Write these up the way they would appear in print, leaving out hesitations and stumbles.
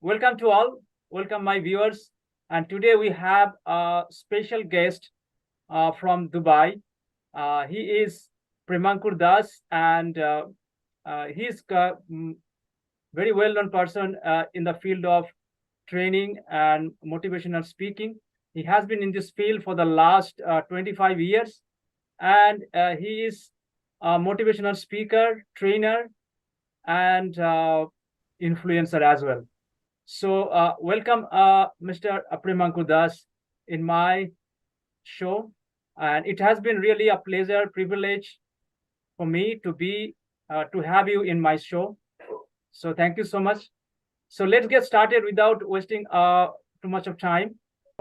Welcome to all. Welcome, my viewers. And today we have a special guest from Dubai. He is Premankur Das, and he is very well-known person in the field of training and motivational speaking. He has been in this field for the last 25 years, and he is a motivational speaker, trainer, and influencer as well. So, welcome, Mr. Aprimanku Das, in my show. And it has been really a pleasure, privilege for me to have you in my show. So, thank you so much. So, let's get started without wasting too much of time.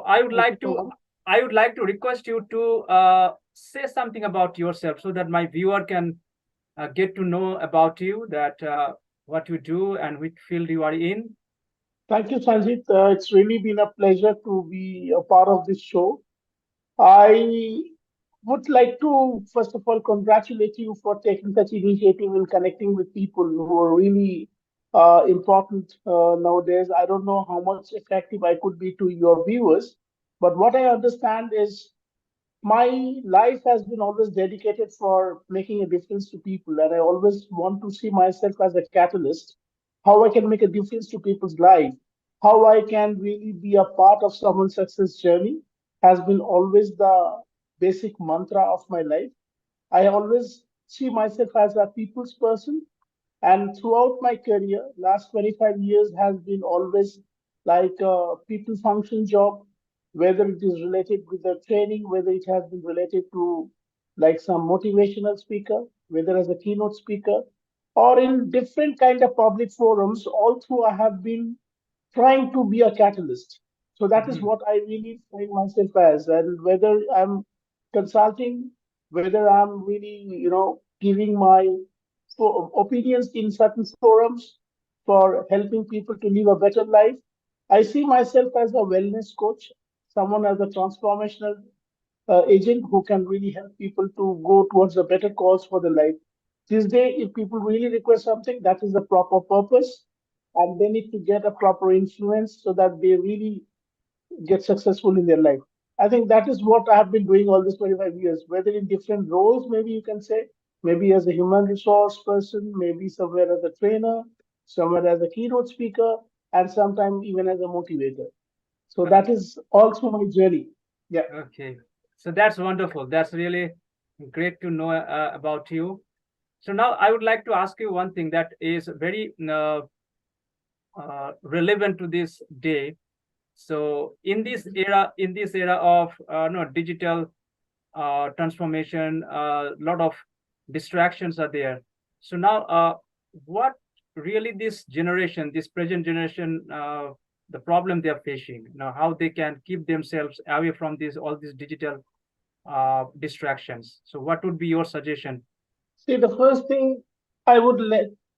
I would Thank you like so to, much. I would like to request you to say something about yourself so that my viewer can get to know about you, that what you do and which field you are in. Thank you, Sanjit. It's really been a pleasure to be a part of this show. I would like to, first of all, congratulate you for taking such initiative in connecting with people who are really important nowadays. I don't know how much effective I could be to your viewers, but what I understand is my life has been always dedicated for making a difference to people, and I always want to see myself as a catalyst, how I can make a difference to people's life, how I can really be a part of someone's success journey has been always the basic mantra of my life. I always see myself as a people's person, and throughout my career, last 25 years has been always like a people function job, whether it is related with the training, whether it has been related to like some motivational speaker, whether as a keynote speaker, or in different kind of public forums. All through, I have been trying to be a catalyst. So that is Mhm. what I really find myself as, and whether I'm consulting, whether I'm really, giving my opinions in certain forums for helping people to live a better life. I see myself as a wellness coach, someone as a transformational agent who can really help people to go towards a better cause for their life. This day, if people really request something, that is the proper purpose, and they need to get a proper influence so that they really get successful in their life. I think that is what I have been doing all these 25 years, whether in different roles, maybe you can say, maybe as a human resource person, maybe somewhere as a trainer, somewhere as a keynote speaker, and sometimes even as a motivator. So that Okay. is all through my journey. Yeah. Okay. So that's wonderful. That's really great to know about you. So now I would like to ask you one thing that is very relevant to this day. So in this era of no digital transformation, a lot of distractions are there. So now, what really this generation, this present generation, the problem they are facing now, how they can keep themselves away from these all these digital distractions. So, what would be your suggestion? See, the first thing I would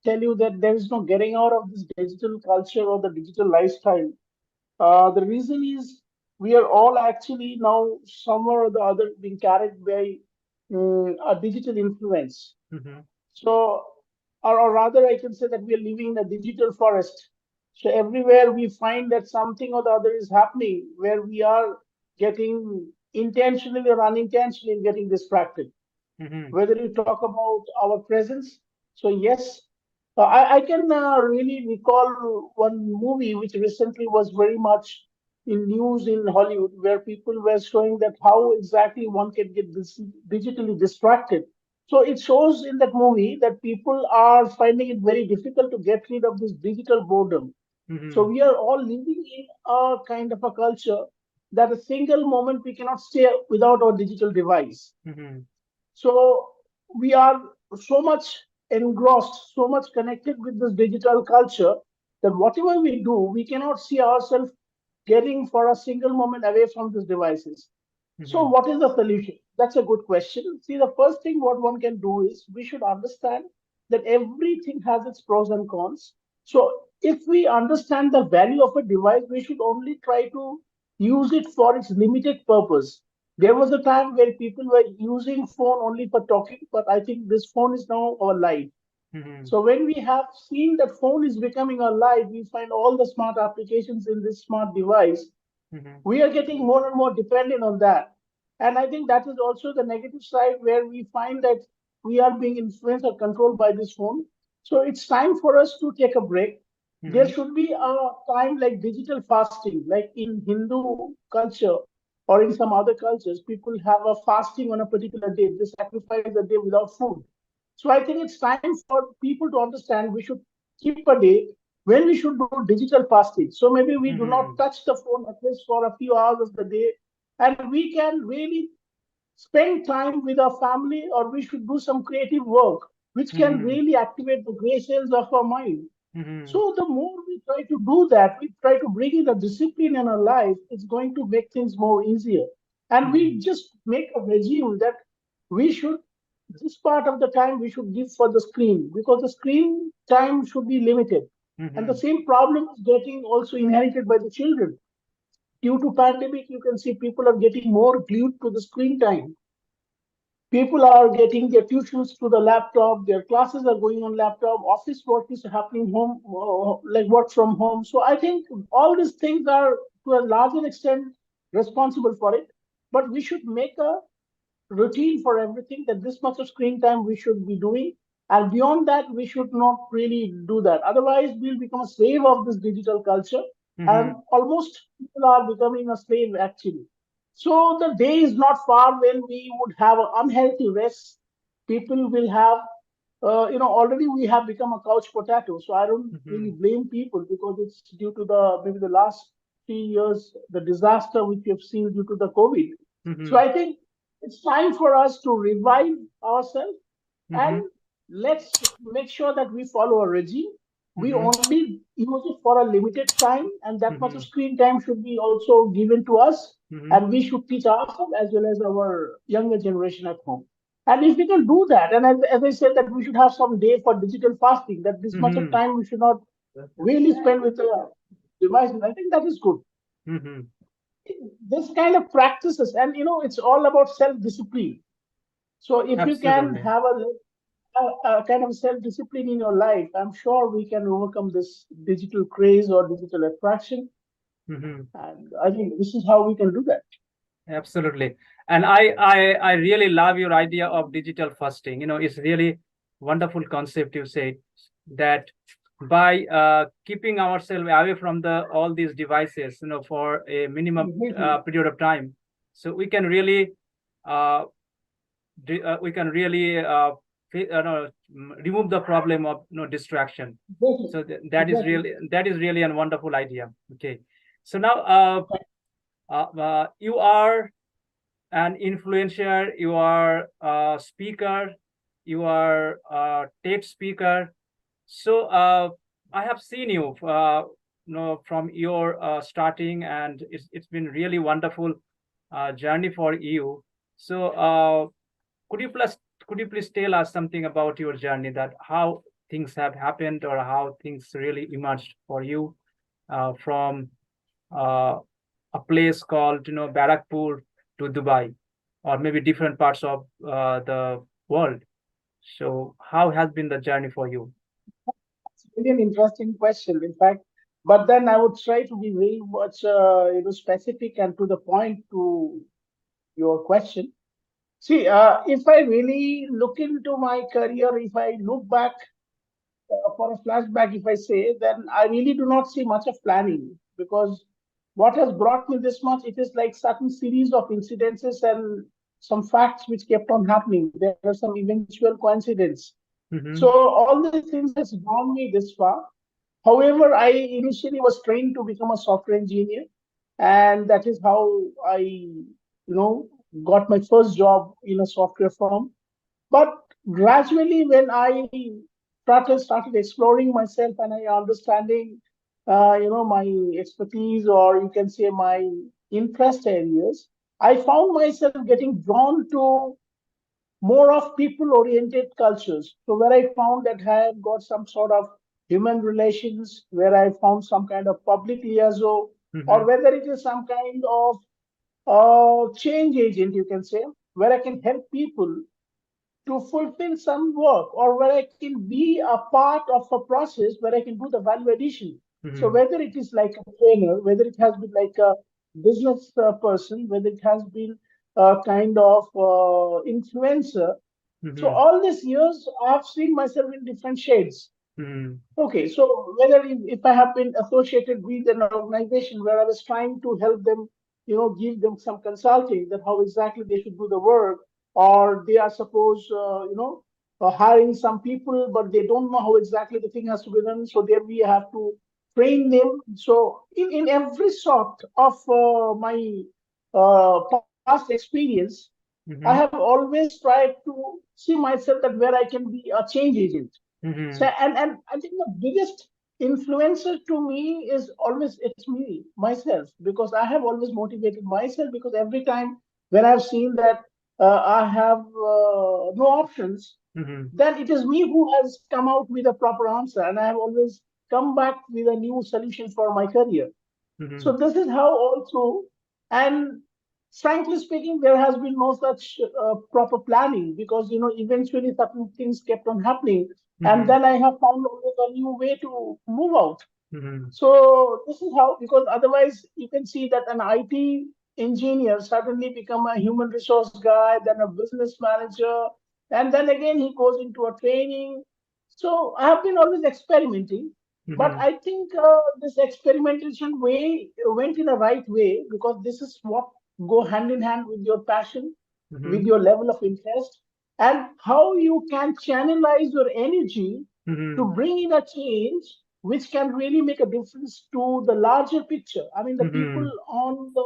tell you that there is no getting out of this digital culture or the digital lifestyle. The reason is we are all actually now somewhere or the other being carried by a digital influence. Hmm. So, or rather, I can say that we are living in a digital forest. So everywhere we find that something or the other is happening where we are getting intentionally or unintentionally getting distracted, Hmm. whether you talk about our presence. So, yes, I can really recall one movie which recently was very much in news in Hollywood, where people were showing that how exactly one can get digitally distracted. So, it shows in that movie that people are finding it very difficult to get rid of this digital boredom. So, Hmm. we are all living in a kind of a culture that a single moment we cannot stay without our digital device. Hmm. So we are so much engrossed, so much connected with this digital culture that whatever we do, we cannot see ourselves getting for a single moment away from these devices. So, Hmm. what is the solution? That's a good question. See, the first thing what one can do is we should understand that everything has its pros and cons. So, if we understand the value of a device, we should only try to use it for its limited purpose. There was a time where people were using phone only for talking, but I think this phone is now our life. Mm-hmm. So when we have seen that phone is becoming our life, we find all the smart applications in this smart device. Mm-hmm. We are getting more and more dependent on that. And I think that is also the negative side where we find that we are being influenced or controlled by this phone. So it's time for us to take a break. There Mm-hmm. should be a time like digital fasting, like in Hindu culture or in some other cultures, people have a fasting on a particular day. They sacrifice a day without food. So I think it's time for people to understand we should keep a day when we should do digital fasting. So maybe we do not Mm-hmm. touch the phone at least for a few hours of the day, and we can really spend time with our family, or we should do some creative work which can Mm-hmm. really activate the gray cells of our mind. Mm-hmm. So the more we try to do that, we try to bring in a discipline in our life, it's going to make things more easier. And we Mm-hmm. just make a regime that we should, this part of the time we should give for the screen, because the screen time should be limited. And the Mm-hmm. same problem is getting also inherited by the children. Due to pandemic, you can see people are getting more glued to the screen time. People are getting their tuitions to the laptop, their classes are going on laptop, office work is happening home, like work from home. So I think all these things are to a larger extent responsible for it. But we should make a routine for everything, that this much of screen time we should be doing. And beyond that, we should not really do that. Otherwise, we'll become a slave of this digital culture. And Mm-hmm. almost people are becoming a slave actually. So the day is not far when we would have an unhealthy rest. People will have, already we have become a couch potato. So I don't really Mm-hmm. blame people, because it's due to the maybe the last 3 years, the disaster which we have seen due to the COVID. So Mm-hmm. I think it's time for us to revive ourselves, and Mm-hmm. let's make sure that we follow a regime. We Mm-hmm. only use it for a limited time, and that much Mm-hmm. of screen time should be also given to us. Mm-hmm. And we should teach ourselves as well as our younger generation at home. And if we can do that, and as I said, that we should have some day for digital fasting, that this much of Mm-hmm. time we should not really spend with the devices. I think that is good. Mm-hmm. This kind of practices, and it's all about self discipline. So if you can Absolutely. have a kind of self discipline in your life, I'm sure we can overcome this digital craze or digital attraction. Mm-hmm. And I think this is how we can do that. Absolutely. And I really love your idea of digital fasting. It's really wonderful concept you said that by keeping ourselves away from the all these devices, for a minimum Mhm. period of time, so we can really uh, we can really no, remove the problem of distraction. Exactly. So Exactly. that is really a wonderful idea. Okay. So now you are an influencer, you are a speaker, you are a TED speaker. So I have seen you, from your starting, and it's been really wonderful journey for you. So could you please could you please tell us something about your journey, that how things have happened or how things really emerged for you from uh, a place called Barakpur to Dubai, or maybe different parts of the world. So how has been the journey for you? It's really an interesting question, in fact. But then I would try to be very much, specific and to the point to your question. See, if I really look into my career, if I look back for a flashback, if I say, then I really do not see much of planning, because what has brought me this much, it is like certain series of incidences and some facts which kept on happening. There are some eventual coincidence. So Mm-hmm. all these things has drawn me this far. However, I initially was trained to become a software engineer, and that is how got my first job in a software firm. But gradually, when I started exploring myself and I understanding, my expertise, or you can say my interest areas, I found myself getting drawn to more of people-oriented cultures. So where I found that I have got some sort of human relations, where I found some kind of public liaison, Mm-hmm. or whether it is some kind of change agent, you can say, where I can help people to fulfill some work, or where I can be a part of a process where I can do the value addition. So Mm-hmm. whether it is like a trainer, whether it has been like a business person, whether it has been a kind of influencer. So Mm-hmm. all these years, I have seen myself in different shades. Mm-hmm. Okay, so whether if I have been associated with an organization where I was trying to help them, give them some consulting that how exactly they should do the work, or they are supposed, hiring some people, but they don't know how exactly the thing has to be done. So there we have to train them. So in every sort of my past experience, I have Mm-hmm. always tried to see myself that where I can be a change agent. So Mm-hmm. and I think the biggest influencer to me is always it's me myself, because I have always motivated myself, because every time when I've seen that I have no options, Mm-hmm. then it is me who has come out with a proper answer, and I have always come back with a new solution for my career. Mm-hmm. So this is how all through, and frankly speaking, there has been no such proper planning, because eventually certain things kept on happening, and Mm-hmm. then I have found always a new way to move out. Mm-hmm. So this is how, because otherwise you can see that an IT engineer suddenly become a human resource guy, then a business manager, and then again he goes into a training. So I have been always experimenting, but Mm-hmm. I think this experimentation way went in a right way, because this is what go hand in hand with your passion, with Mm-hmm. your level of interest, and how you can channelize your energy to Mm-hmm. bring in a change which can really make a difference to the larger picture. I mean, the people Mm-hmm. on the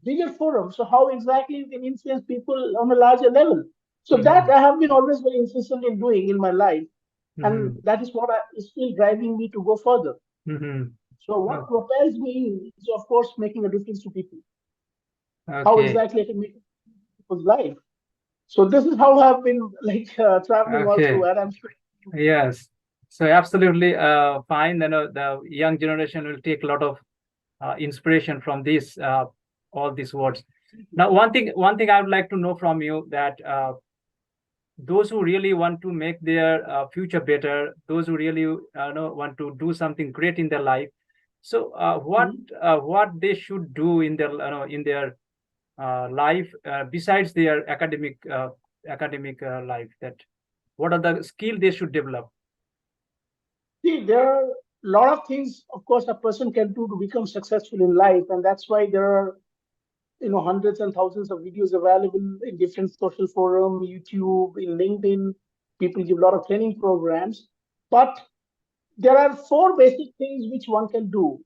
bigger forum. So, how exactly you can influence people on a larger level? So, that Mm-hmm. I have been always very insistent in doing in my life. And Mm-hmm. that is what is still driving me to go further. Mm-hmm. So, what propels me is, of course, making a difference to people. How Okay. exactly I can make people's life. So, this is how I've been like traveling all through. Okay. And I'm sure. Yes. So absolutely fine. The young generation will take a lot of inspiration from this all these words. Now, one thing I would like to know from you that those who really want to make their future better, those who really want to do something great in their life. So what they should do in their in their life besides their academic life, that what are the skill they should develop? See, there are a lot of things, of course, a person can do to become successful in life, and that's why there are, hundreds and thousands of videos available in different social forum, YouTube, in LinkedIn. People give a lot of training programs, but there are four basic things which one can do,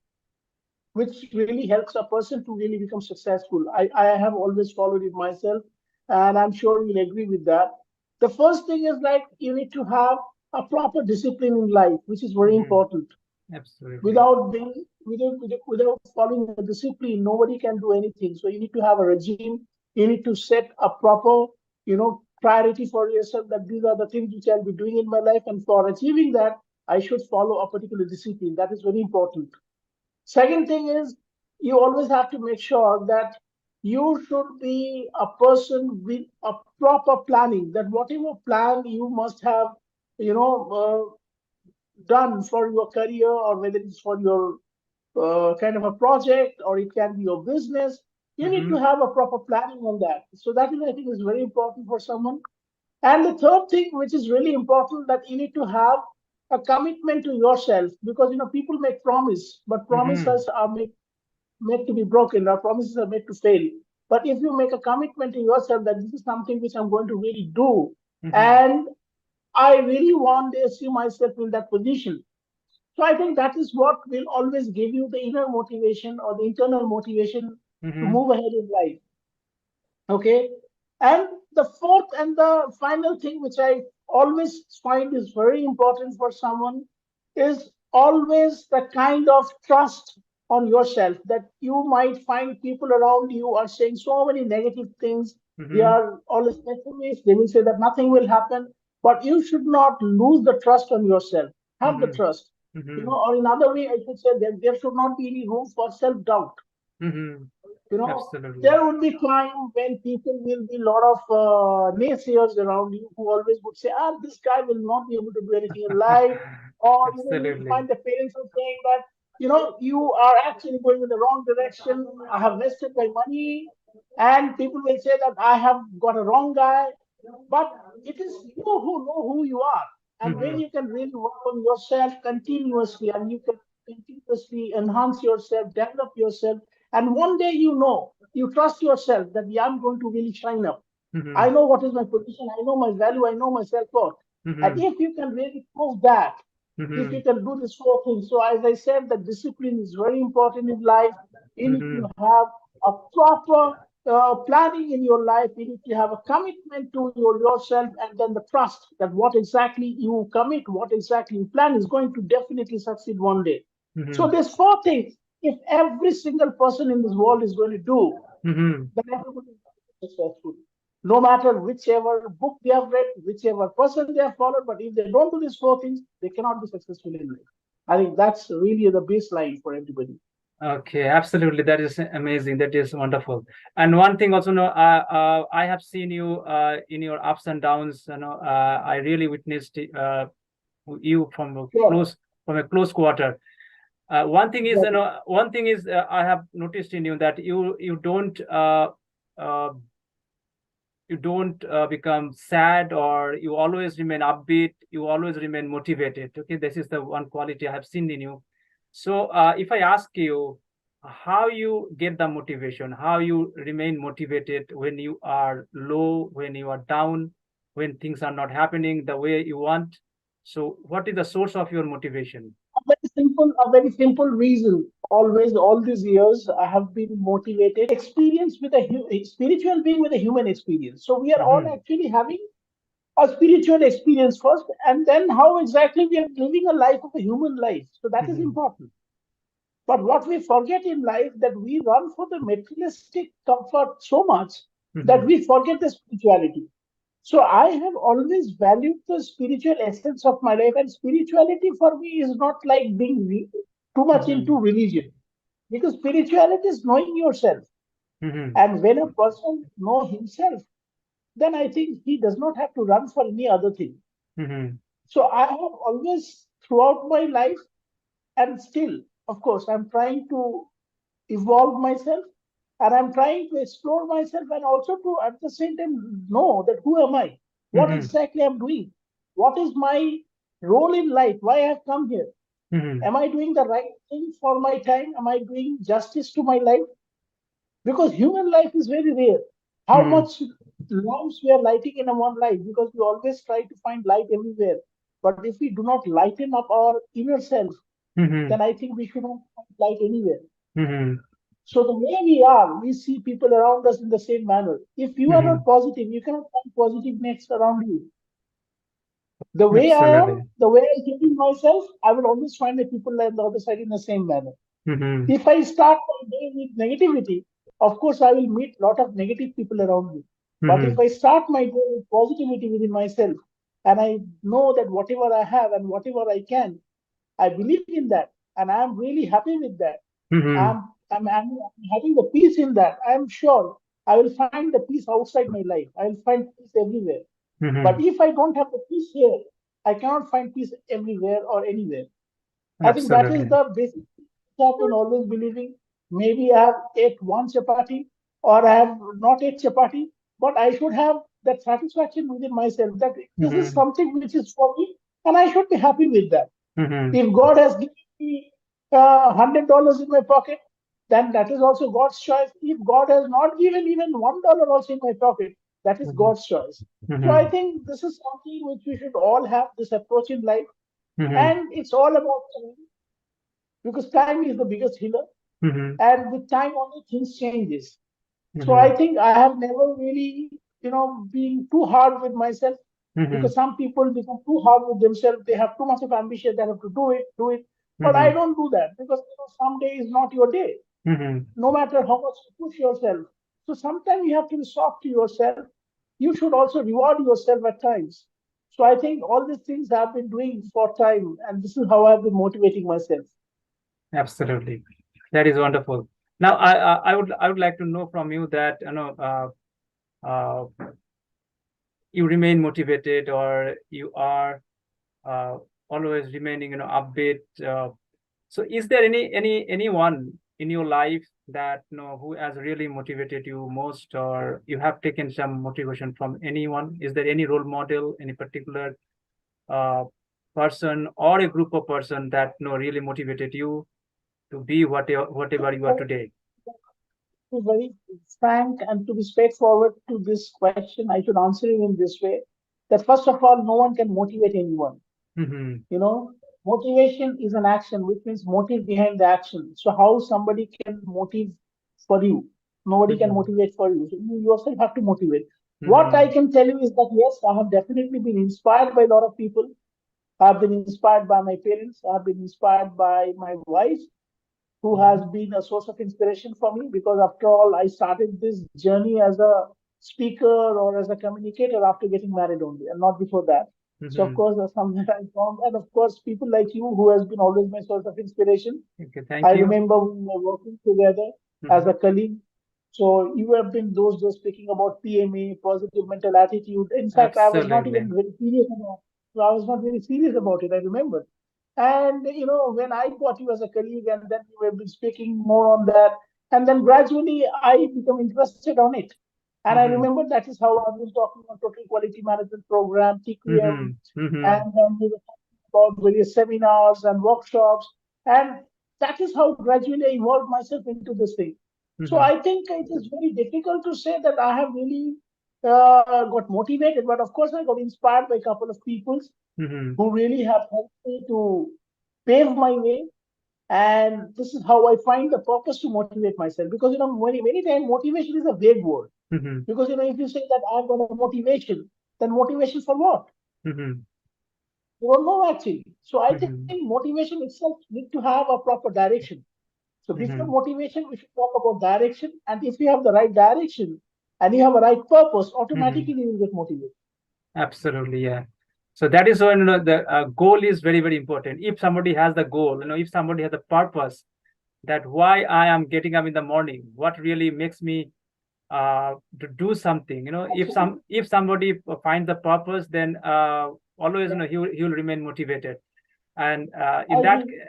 which really helps a person to really become successful. I have always followed it myself, and I'm sure you'll agree with that. The first thing is like you need to have a proper discipline in life, which is very Mhm. important. Absolutely. Without following a discipline, nobody can do anything. So you need to have a regime. You need to set a proper, priority for yourself, that these are the things which I'll be doing in my life, and for achieving that, I should follow a particular discipline. That is very important. Second thing is, you always have to make sure that you should be a person with a proper planning, that whatever plan you must have, you know done for your career, or whether it's for your kind of a project, or it can be your business, you need to Mm-hmm. have a proper planning on that. So that is, I think, is very important for someone. And the third thing, which is really important, that you need to have a commitment to yourself, because people make promise, but Mm-hmm. promises are made to be broken, or promises are made to fail. But if you make a commitment to yourself that this is something which I'm going to really do, Mm-hmm. and I really want to see myself in that position. So I think that is what will always give you the inner motivation, or the internal motivation to Mm-hmm. move ahead in life. Okay. And the fourth and the final thing, which I always find is very important for someone, is always the kind of trust on yourself, that you might find people around you are saying so many negative things. They Mm-hmm. are always pessimists. They will say that nothing will happen, but you should not lose the trust on yourself. Have the Mm-hmm. trust, Mm-hmm. or in other way, I should say that there should not be any room for self doubt. Mm-hmm. You know, Absolutely. there would be time when people will be a lot of naysayers around you who always would say, ah, this guy will not be able to do anything in life. Or, you will Absolutely. find the parents are saying that, you are actually going in the wrong direction. I have wasted my money. And people will say that I have got a wrong guy. But it is you who know who you are. And when Mhm. you can really work on yourself continuously and you can continuously enhance yourself, develop yourself, and one day you trust yourself that yeah, I'm going to really shine up. I Mhm. know what is my position, I know my value, I know my self worth. And Mhm. if you can really prove that, if you Mhm. can do these four things, so as I said, the discipline is very important in life. You need to Mhm. have a proper planning in your life. You need to have a commitment to yourself, and then the trust that what exactly you commit, what exactly you plan is going to definitely succeed one day. So Mhm. there's four things. If every single person in this world is going to do, Mhm. then everybody is successful. No matter whichever book they have read, whichever person they have followed, but if they don't do these four things, they cannot be successful in life. I think that's really the baseline for everybody. Okay, absolutely. That is amazing. That is wonderful. And one thing also, no, I have seen you in your ups and downs. I really witnessed you Sure. from a close quarter. One thing is, I have noticed in you that uh, you don't become sad, or you always remain upbeat, you always remain motivated. Okay, this is the one quality I have seen in you. So if I ask you how you get the motivation, how you remain motivated when you are low, when you are down, when things are not happening the way you want, so what is the source of your motivation? A very simple reason. Always, all these years, I have been motivated. Experience with a spiritual being with a human experience. So we are all Hmm. actually having a spiritual experience first, and then how exactly we are living a life of a human life. So that is Hmm. important. But what we forget in life that we run for the materialistic comfort so much that Hmm. we forget the spirituality. So I have always valued the spiritual essence of my life, and spirituality for me is not like being too much into Hmm. religion, because spirituality is knowing yourself. Hmm. And when a person know himself, then I think he does not have to run for any other thing. Hmm. So I have always throughout my life, and still, of course, I'm trying to evolve myself, and I'm trying to explore myself, and also to at the same time know that who am I, what Hmm. exactly I'm doing, what is my role in life, why I have come here. Hmm. Am I doing the right thing for my time? Am I doing justice to my life? Because human life is very rare. How Hmm. much lamps we are lighting in a one life? Because we always try to find light everywhere. But if we do not lighten up our inner self, Hmm. then I think we should not find light anywhere. Hmm. So the way we are, we see people around us in the same manner. If you are not Hmm. positive, you cannot find positiveness around you. The way I am, Absolutely. the way I'm thinking myself, I will always find the people on the other side in the same manner. Hmm. If I start my day with negativity, of course I will meet a lot of negative people around me. But if Hmm. I start my day with positivity within myself, and I know that whatever I have and whatever I can, I believe in that, and I am really happy with that. Hmm. I'm having the peace in that. I am sure I will find the peace outside my life. I will find peace everywhere. But Hmm. if I don't have the peace here, I cannot find peace everywhere or anywhere. I think that is Absolutely. the basic thing I've been always believing. Maybe I have ate one chapati or I have not ate chapati, but I should have that satisfaction within myself that this is Hmm. something which is for me, and I should be happy with that. Hmm. If God has given me $100 in my pocket, then that is also God's choice. If God has not given even $1 also in my pocket, that is Hmm. God's choice. So I Hmm. think this is something which we should all have this approach in life, Hmm. and it's all about time, because time is the biggest healer, Hmm. and with time only things changes. So I Hmm. think I have never really, been too hard with myself, because Hmm. some people become too hard with themselves. They have too much of ambition. They have to do it, do it. But I Hmm. don't do that, because some day is not your day, Hmm. no matter how much you push yourself. So sometimes you have to be soft to yourself. You should also reward yourself at times. So I think all these things I've been doing for time, and this is how I've been motivating myself. Absolutely. That is wonderful. Now, I would like to know from you that uh, you remain motivated, or you are uh, always remaining upbeat. So, is there anyone in your life that who has really motivated you most, or you have taken some motivation from anyone? Is there any role model, any particular uh, person or a group of person that really motivated you to be whatever you are today? To be very frank and to be straightforward to this question, I should answer it in this way that first of all, no one can motivate anyone. Mm-hmm. You know, motivation is an action, which means motive behind the action. So, how somebody can motive for you? Nobody can Mm-hmm. motivate for you. So, you yourself have to motivate. What I Mm-hmm. can tell you is that yes, I have definitely been inspired by a lot of people. I've been inspired by my parents. I've been inspired by my wife, who has Mm-hmm. been a source of inspiration for me because after all, I started this journey as a speaker or as a communicator after getting married only, and not before that. So of Mm-hmm. course, that's something I found, and of course, people like you who has been always my source of inspiration. Okay, I thank you. remember we were working together as Mm-hmm. a colleague. So you have been those days speaking about PMA, positive mental attitude. In fact, I was not Absolutely. even very serious about. So I was not very serious about it. I remember. And when I got you as a colleague, and then we have been speaking more on that, and then gradually I become interested on it. And I Mm-hmm. remember that is how I've been talking on Total Quality Management Program, TQM, Mm-hmm. Mm-hmm. and then we were talking about various seminars and workshops. And that is how gradually I involved myself into this thing. So Mm-hmm. I think it is very difficult to say that I have really got motivated, but of course I got inspired by a couple of people Mm-hmm. who really have helped me to pave my way. And this is how I find the purpose to motivate myself. Because many times motivation is a vague word. Mm-hmm. Because if you say that I've got a motivation, then motivation for what? Mm-hmm. You don't know actually. So I think Mm-hmm. motivation itself need to have a proper direction. So before Mm-hmm. motivation, we should talk about direction. And if you have the right direction and you have a right purpose, Mm-hmm. automatically you will get motivated. Absolutely, yeah. So that is when the goal is very, very important. If somebody has the goal, if somebody has a purpose, that why I am getting up in the morning, what really makes me to do something. Absolutely. If somebody finds the purpose, then always Yeah. he will remain motivated. And I agree.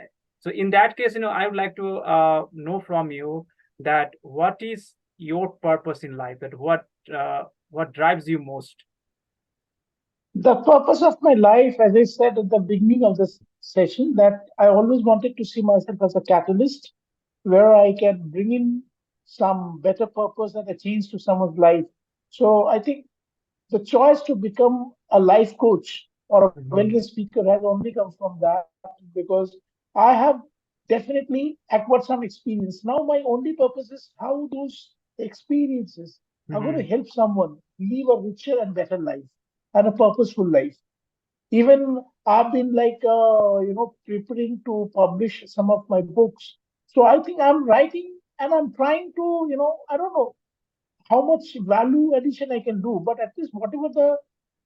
in that case, I would like to know from you that what is your purpose in life, that what drives you most. The purpose of my life, as I said at the beginning of this session, that I always wanted to see myself as a catalyst where I can bring in some better purpose and a change to someone's life. So I think the choice to become a life coach or a wellness Mhm. speaker has only come from that because I have definitely acquired some experience. Now, my only purpose is how those experiences are going to Mhm. help someone live a richer and better life and a purposeful life. Even I've been like, preparing to publish some of my books. So I think I'm writing and I'm trying to, I don't know how much value addition I can do, but at least whatever the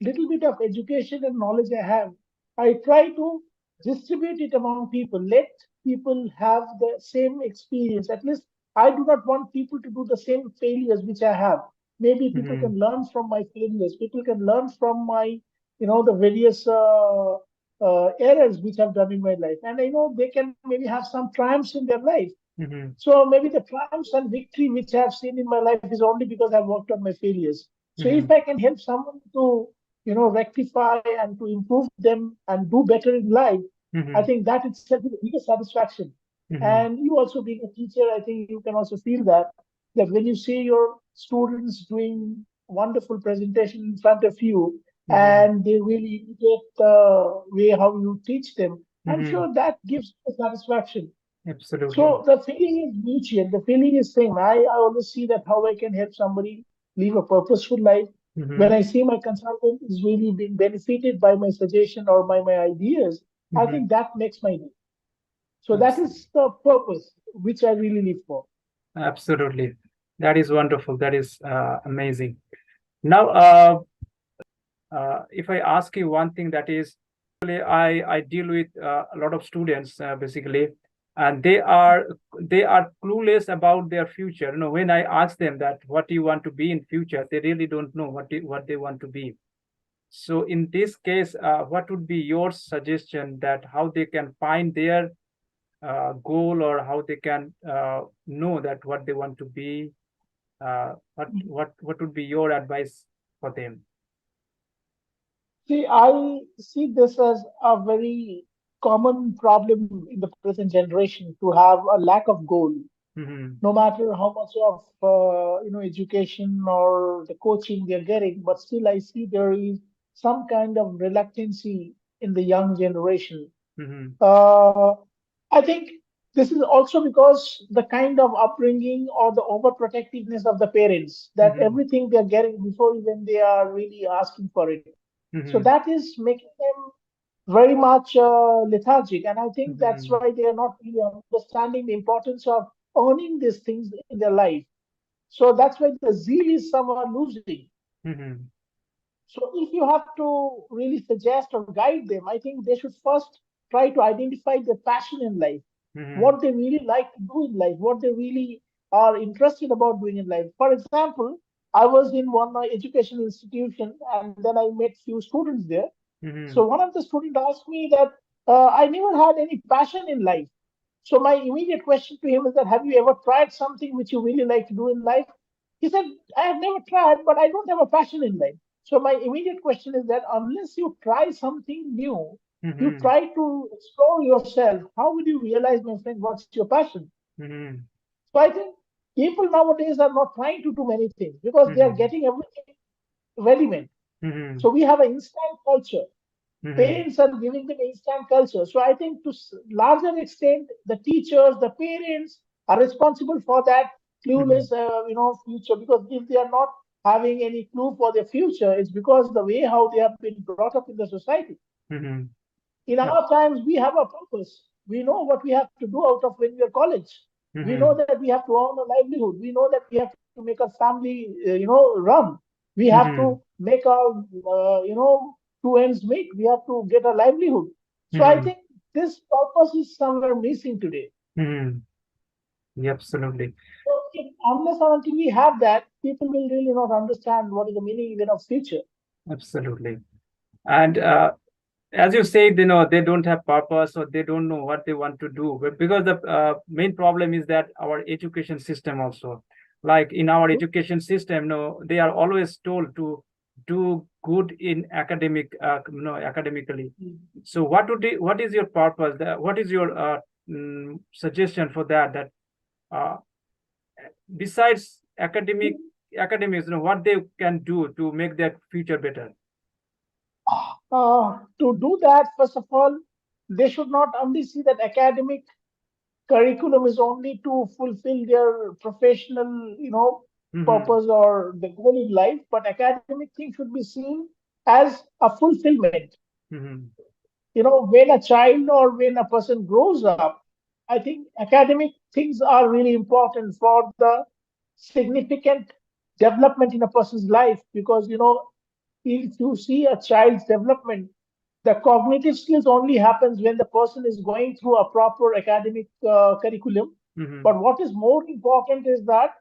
little bit of education and knowledge I have, I try to distribute it among people. Let people have the same experience. At least I do not want people to do the same failures which I have. Maybe people can Mhm. learn from my failures. People can learn from my, the various errors which I've done in my life, and they can maybe have some triumphs in their life. Mhm. So maybe the triumphs and victory which I have seen in my life is only because I've worked on my failures. So if I Mhm. can help someone to, rectify and to improve them and do better in life, I Mhm. think that itself is a bigger satisfaction. Mhm. And you also being a teacher, I think you can also feel that when you see your students doing wonderful presentation in front of you Mhm. and they really imitate the way how you teach them, I'm Mhm. sure that gives you satisfaction. Absolutely. So the feeling is mutual. The feeling is same. I always see that how I can help somebody live a purposeful life. When Mhm. I see my consultant is really being benefited by my suggestion or by my ideas, I Mhm. think that makes my day. So that Abs- is the purpose which I really live for. Absolutely. That is wonderful. That is amazing. Now, if I ask you one thing, that is, I deal with a lot of students basically. and they are clueless about their future. When I ask them that what do you want to be in future, they really don't know what they want to be. So in this case, what would be your suggestion that how they can find their goal, or how they can know that what they want to be? What would be your advice for them? See, I see this as a very common problem in the present generation to have a lack of goal. Mm-hmm. No matter how much of education or the coaching they're getting, but still I see there is some kind of reluctancy in the young generation. Mm-hmm. Uh, I think this is also because the kind of upbringing or the overprotectiveness of the parents, that Mm-hmm. everything they're getting before even they are really asking for it. So Mm-hmm. that is making them very much lethargic. And I think that's Mm-hmm. why they are not really understanding the importance of earning these things in their life. So that's why the zeal is somewhat losing. Mm-hmm. So if you have to really suggest or guide them, I think they should first try to identify their passion in life, Mm-hmm. what they really like to do in life, what they really are interested about doing in life. For example, I was in one education institution and then I met few students there. So Mm-hmm. one of the students asked me that I never had any passion in life. So my immediate question to him is that, have you ever tried something which you really like to do in life? He said, I have never tried, but I don't have a passion in life. So my immediate question is that unless you try something new, you Mm-hmm. try to explore yourself, how will you realize, my friend, what's your passion? Mm-hmm. So I think people nowadays are not trying to do many things because they are Mm-hmm. getting everything ready-made. Mm-hmm. So we have an instant culture. Mm-hmm. Parents are giving them instant culture. So I think to larger extent, the teachers, the parents are responsible for that Mm-hmm. clueless, future. Because if they are not having any clue for their future, it's because the way how they have been brought up in the society. Mm-hmm. In Yep. our times, we have a purpose. We know what we have to do out of when we are college. We know Mm-hmm. that we have to earn a livelihood. We know that we have to make our family, run. We have to Mm-hmm. make our, two ends meet. We have to get a livelihood. So I Mm-hmm. think this purpose is somewhere missing today. Mm-hmm. Yeah, absolutely. So unless and until we have that, people will really not understand what is the meaning even of future. Absolutely. And as you said, they don't have purpose, or they don't know what they want to do. But because the main problem is that our education system also, like in our education system, they are always told to do good in academically. So what is your purpose? What is your suggestion for that? That uh, besides academics, what they can do to make their future better? To do that, first of all, they should not only see that academic curriculum is only to fulfill their professional, Mm-hmm. purpose or the goal in life, but academic thing should be seen as a fulfillment. Mm-hmm. When a child or when a person grows up, I think academic things are really important for the significant development in a person's life because, if you see a child's development, the cognitive skills only happens when the person is going through a proper academic curriculum. Mm-hmm. But what is more important is that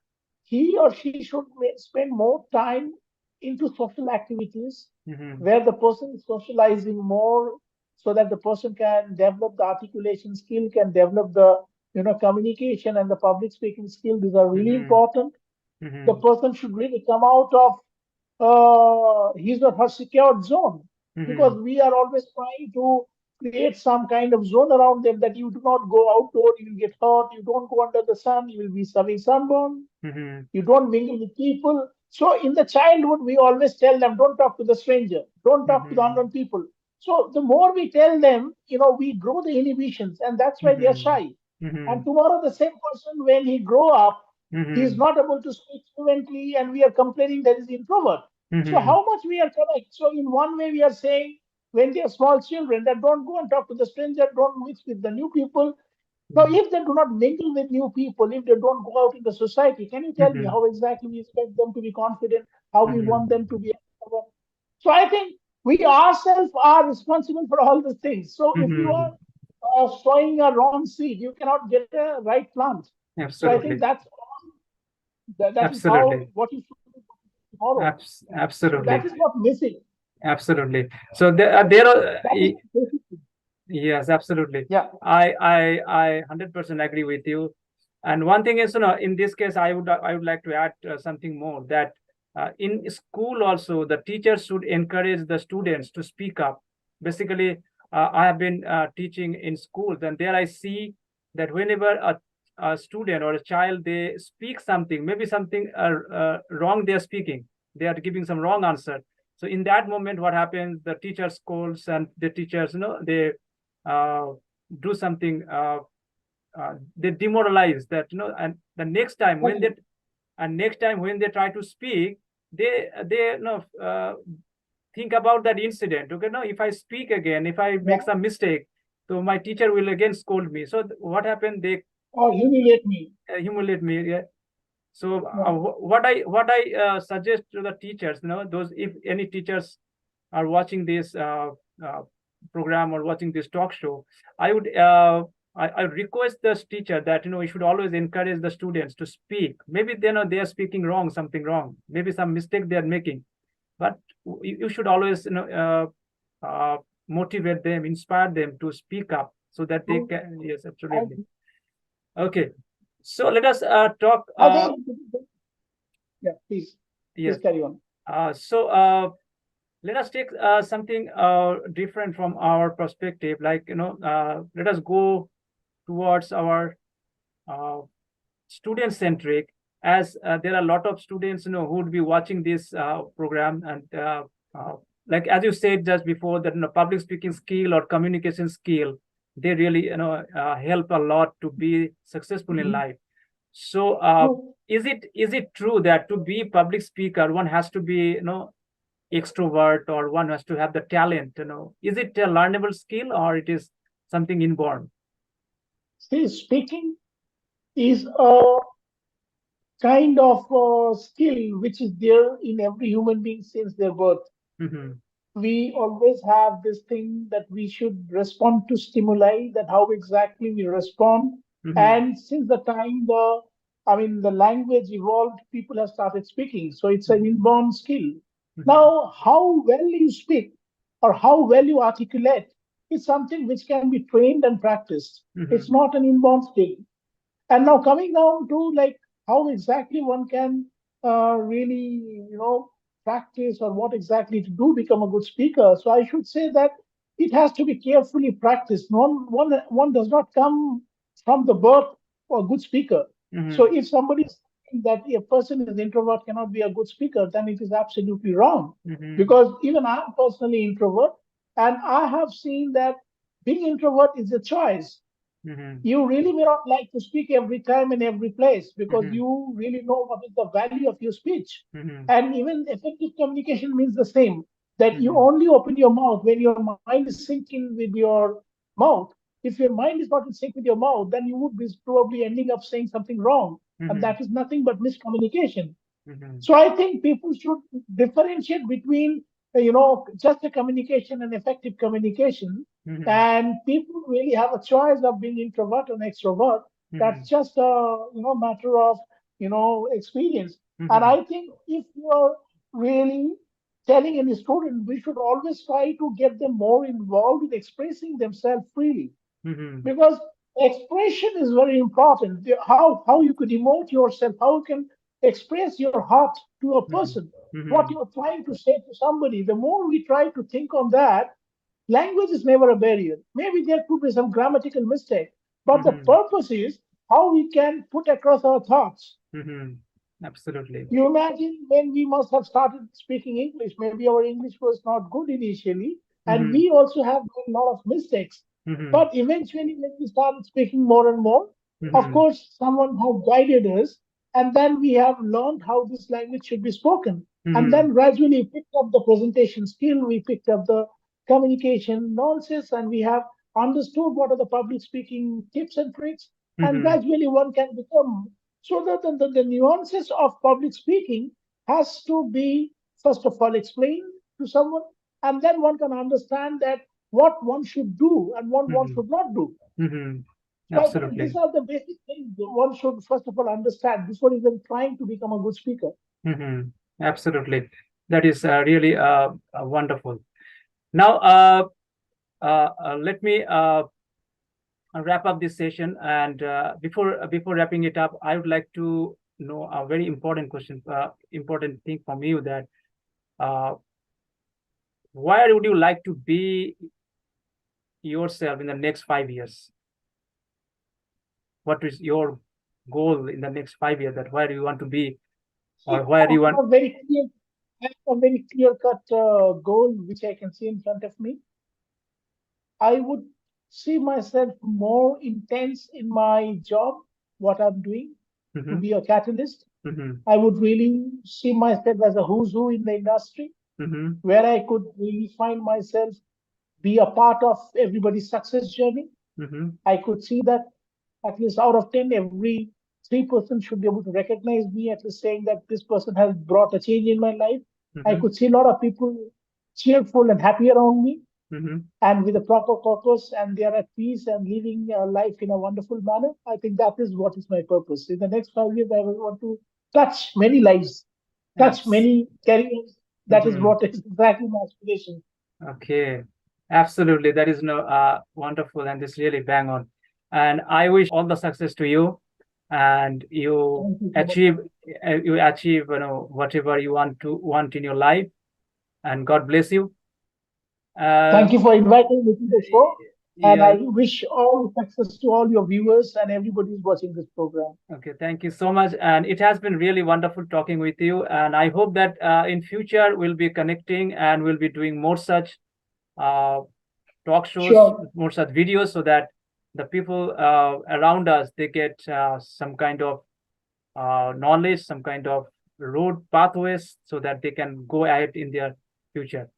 he or she should spend more time into social activities Mm-hmm. where the person is socializing more so that the person can develop the articulation skill, can develop the communication and the public speaking skill. These are really Mm-hmm. important. The Mm-hmm. person should really come out of his or her secured zone because Mm-hmm. we are always trying to create some kind of zone around them that you do not go outdoor, you will get hurt, you don't go under the sun, you will be having sunburn, Mm-hmm. you don't mingle with people. So in the childhood, we always tell them, don't talk to the stranger, don't talk to the Mm-hmm. unknown people. So the more we tell them, we grow the inhibitions, and that's why they are Mm-hmm. shy. And Mm-hmm. tomorrow, the same person, when he grow up, he is Mm-hmm. not able to speak fluently, and we are complaining that he's introvert. So Mm-hmm. how much we are correct? So in one way, we are saying when they are small children that don't go and talk to the stranger, don't mix with the new people. Now, if they do not mingle with new people, if they don't go out in the society, can you tell me Mm-hmm. how exactly we expect them to be confident, how we want Mm-hmm. them to be? So I think we ourselves are responsible for all these things. So if you Mm-hmm. are sowing a wrong seed, you cannot get a right plant. So I think Absolutely. that is how Absolutely. what you should do tomorrow. So Absolutely. that is what missing. Absolutely. So there are That is basic. yes, absolutely. Yeah. I 100% agree with you. And one thing is, in this case, I would like to add something more that in school also the teachers should encourage the students to speak up. Basically, I have been teaching in schools, and there I see that whenever a student or a child they speak something, maybe something wrong they are speaking, they are giving some wrong answer. So in that moment, what happens? The teacher scolds, and the teachers, they uh, do something. They demoralize that, and the next time when they Okay. try to speak, they think about that incident. Okay, no, if I speak again, if I make Yeah. some mistake, so my teacher will again scold me. So what happened? They Or humiliate me. humiliate me. Yeah. So Yeah. what I suggest to the teachers, those, if any teachers are watching this uh, program or watching this talk show, I would I request the teacher that we should always encourage the students to speak. Maybe they know they are speaking wrong, something wrong, maybe some mistake they are making, but you should always motivate them, inspire them to speak up so that they So can. Yes, I, absolutely. Okay, so let us talk. I think, yeah, please Yes. carry on. So let us take something different from our perspective. Like, let us go towards our uh, student centric, as there are a lot of students who would be watching this program, and uh, like as you said just before, that public speaking skill or communication skill, they really help a lot to be successful in Mhm. life. So So, is it true that to be public speaker one has to be extrovert, or one has to have the talent? Is it a learnable skill, or it is something inborn? see, speaking is a kind of skill which is there in every human being since their birth. Mm-hmm. We always have this thing that we should respond to stimuli, that how exactly we respond. Mm-hmm. And since the time the language evolved, people have started speaking. So it's an inborn skill. Mm-hmm. Now, how well you speak or how well you articulate is something which can be trained and practiced. It's Mm-hmm. not an inborn skill. And now coming down to like how exactly one can really, practice or what exactly to do become a good speaker. So I should say that it has to be carefully practiced. One does not come from the birth a good speaker. So Mm-hmm. if somebody is saying that a person is introvert cannot be a good speaker, then it is absolutely wrong. Mm-hmm. Because even I'm personally introvert, and I have seen that being introvert is a choice. Mm-hmm. You really may not like to speak every time in every place because Mm-hmm. you really know what is the value of your speech. Mm-hmm. And even effective communication means the same, that you Mm-hmm. only open your mouth when your mind is syncing with your mouth. If your mind is not in sync with your mouth, then you would be probably ending up saying something wrong. And Mm-hmm. that is nothing but miscommunication. Mm-hmm. So I think people should differentiate between, just a communication and effective communication. Mm-hmm. And people really have a choice of being introvert and extrovert. That's just a, matter of, experience. And Mm-hmm. I think if you are really telling any student, we should always try to get them more involved in expressing themselves freely, Mm-hmm. because expression is very important. How you could emote yourself, how you can express your heart to a Mm-hmm. person, what Mm-hmm. you're trying to say to somebody. The more we try to think on that, language is never a barrier. Maybe there could be some grammatical mistake, but the Mm-hmm. purpose is how we can put across our thoughts. Mm-hmm. Absolutely. You imagine when we must have started speaking English, maybe our English was not good initially, and Mm-hmm. we also have made a lot of mistakes. Mm-hmm. But eventually, when we started speaking more and more, of Mm-hmm. course, someone has guided us, and then we have learned how this language should be spoken. And Mm-hmm. then gradually picked up the presentation skill, we picked up the communication nonsense, and we have understood what are the public speaking tips and tricks. And Mm-hmm. gradually, one can become, so that the nuances of public speaking has to be first of all explained to someone, and then one can understand that what one should do and what one should not do. So I think Absolutely. these are the basic things that one should first of all understand before even trying to become a good speaker. Absolutely. That is really wonderful. Now, let me wrap up this session. And before wrapping it up, I would like to know a very important question, important thing from you, that where would you like to be yourself in the next 5 years? What is your goal in the next 5 years? That where do you want to be, or where do you want? I have a very clear-cut goal which I can see in front of me. I would see myself more intense in my job, what I'm doing, to be a catalyst. I would really see myself as a who's who in the industry, where I could really find myself be a part of everybody's success journey. I could see that at least out of 10, every 3% should be able to recognize me, at least saying that this person has brought a change in my life. I could see a lot of people cheerful and happy around me, and with a proper purpose, and they are at peace and living life in a wonderful manner. I think that is what is my purpose. In the next 5 years, I will want to touch many lives, touch many careers. That is what is exactly my aspiration. Okay, absolutely. That is wonderful, and this really bang on. And I wish all the success to you, and you achieve whatever you want in your life, and God bless you. Thank you for inviting me to the show. And I wish all success to all your viewers and everybody who's watching this program. Okay, thank you so much. And it has been really wonderful talking with you. And I hope that in future we'll be connecting and we'll be doing more such talk shows, more such videos, so that the people around us, they get some kind of knowledge, some kind of road pathways, so that they can go ahead in their future.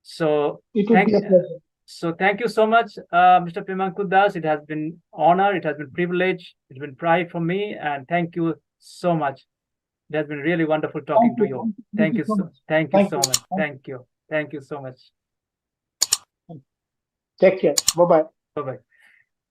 So thank you so much, Mr. Primankur Das. It has been honor, it has been privilege, it's been pride for me, and thank you so much. It has been really wonderful talking to you. Thank you so much. Thank you so much. Take care. Bye-bye. Bye-bye.